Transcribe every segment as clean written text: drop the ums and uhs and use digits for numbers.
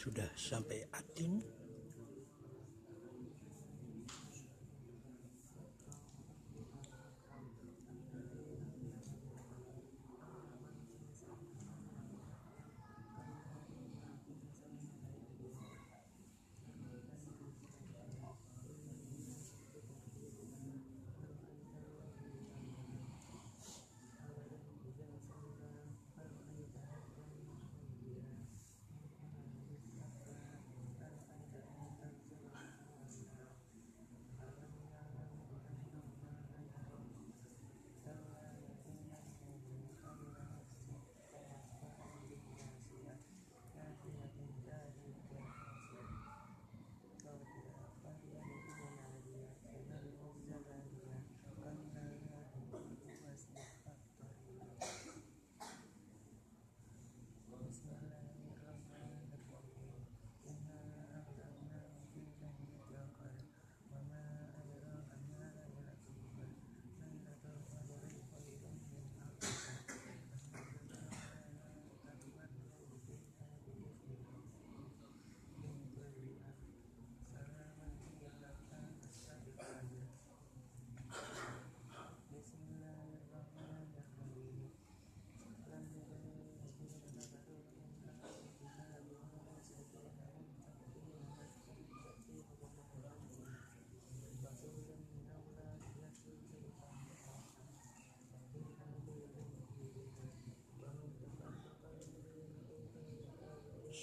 Sudah sampai Atin.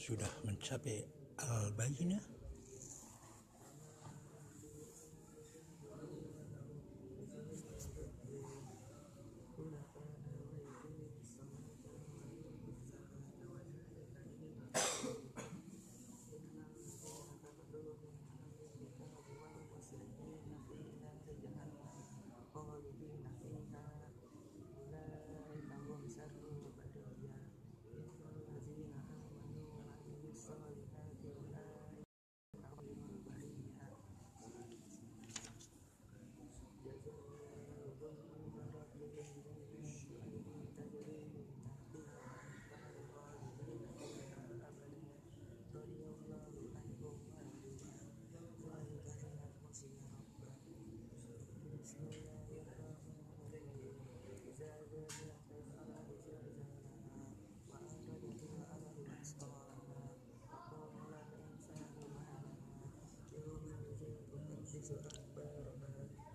Sudah mencapai Al-Bayyinah.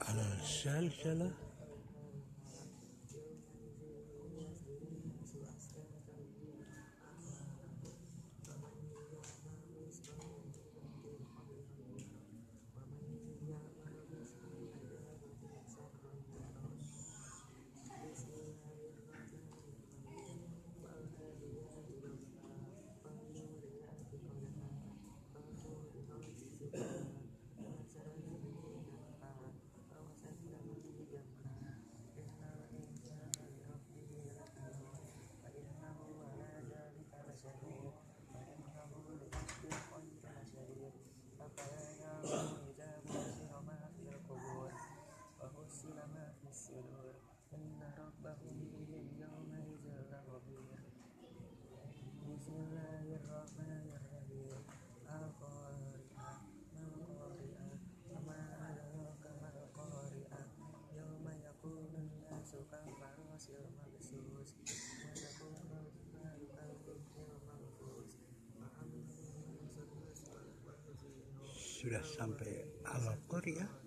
Al-Zalzalah. Bismillahirrahmanirrahim. Al-Qari'ah, Mal-Qari'ah, Wama adraka mal-Qari'ah. Yauma yakunun nasu kal-farasil mabsus, wa takunul jibalu kal-ihnil manfus. Sudah sampai Al-Qari'ah.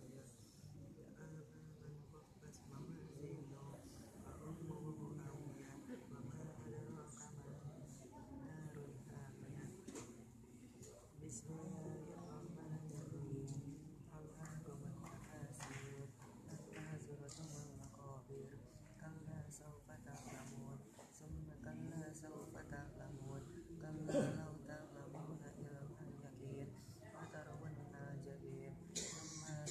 Bismillahirrahmanirrahim. Al-Haqqumut Takasur, At-Tazuratumul Maqabir. Kalla sawfa ta'lamun, summa kalla sawfa ta'lamun, kalla law ta'lamuna ilmal yaqin, wa tarawunna jahim, summa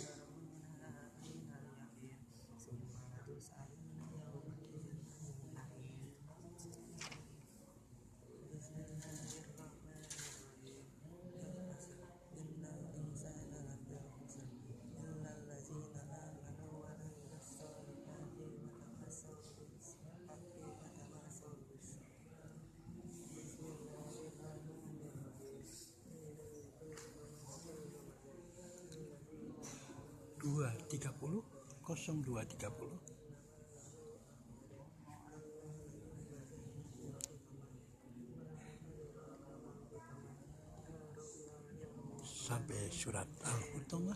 02.30 02.30 sampai surat Al-Hutamah.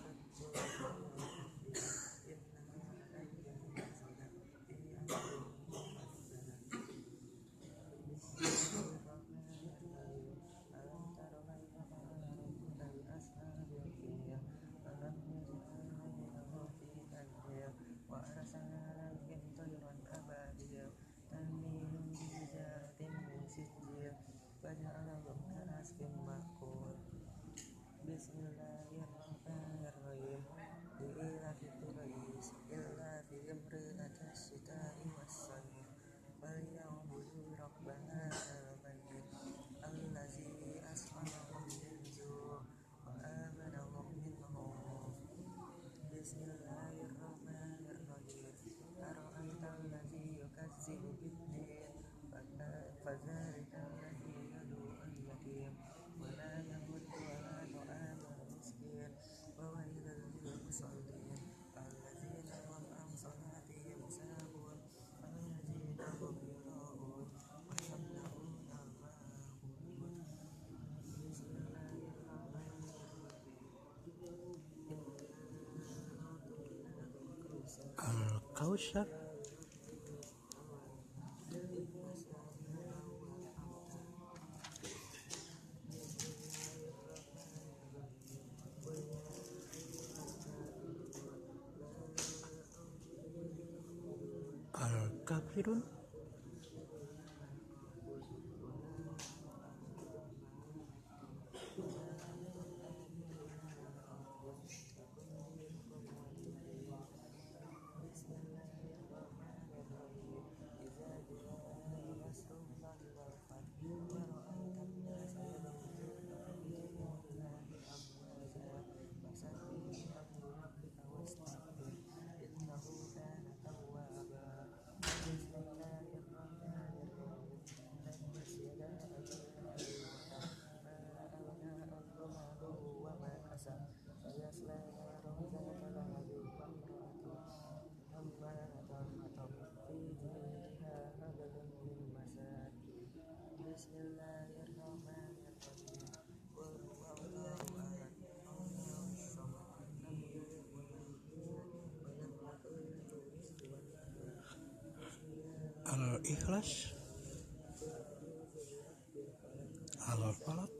Bismillahirrahmanirrahim. Li'ilafi Quraish ilafi imri'ati asyita'i was-sayf falyabudu rabba hadzal bait allazi asmanahum min ju' wa amanahum min khawf. Bismillahirrahmanirrahim. Ara'aital ladzi yukazzibu bid-din fadzalika alladzi yad'u'ul yatim wa la yahuddu 'ala ta'amil miskin wa wailul lil musallin alladzina hum an salatihim sahun alladzina hum yura'un wa yamna'una al-ma'un. Al-Kautsar. Al-Kafirun. Bismillahirrahmanirrahim. Qul huwallahu ahad, Allahus samad, lam yalid wa lam yulad wa lam yakul lahu kufuwan ahad. Al-Ikhlas. Al-Falaq.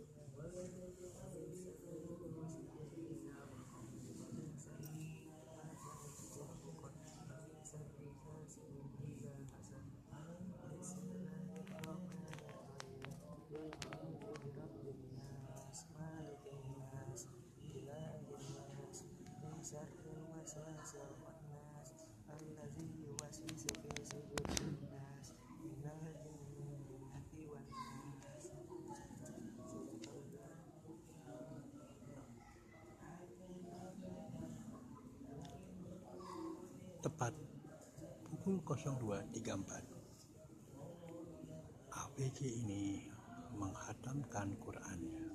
Tepat pukul 02.34 ABG ini menghatamkan Qurannya.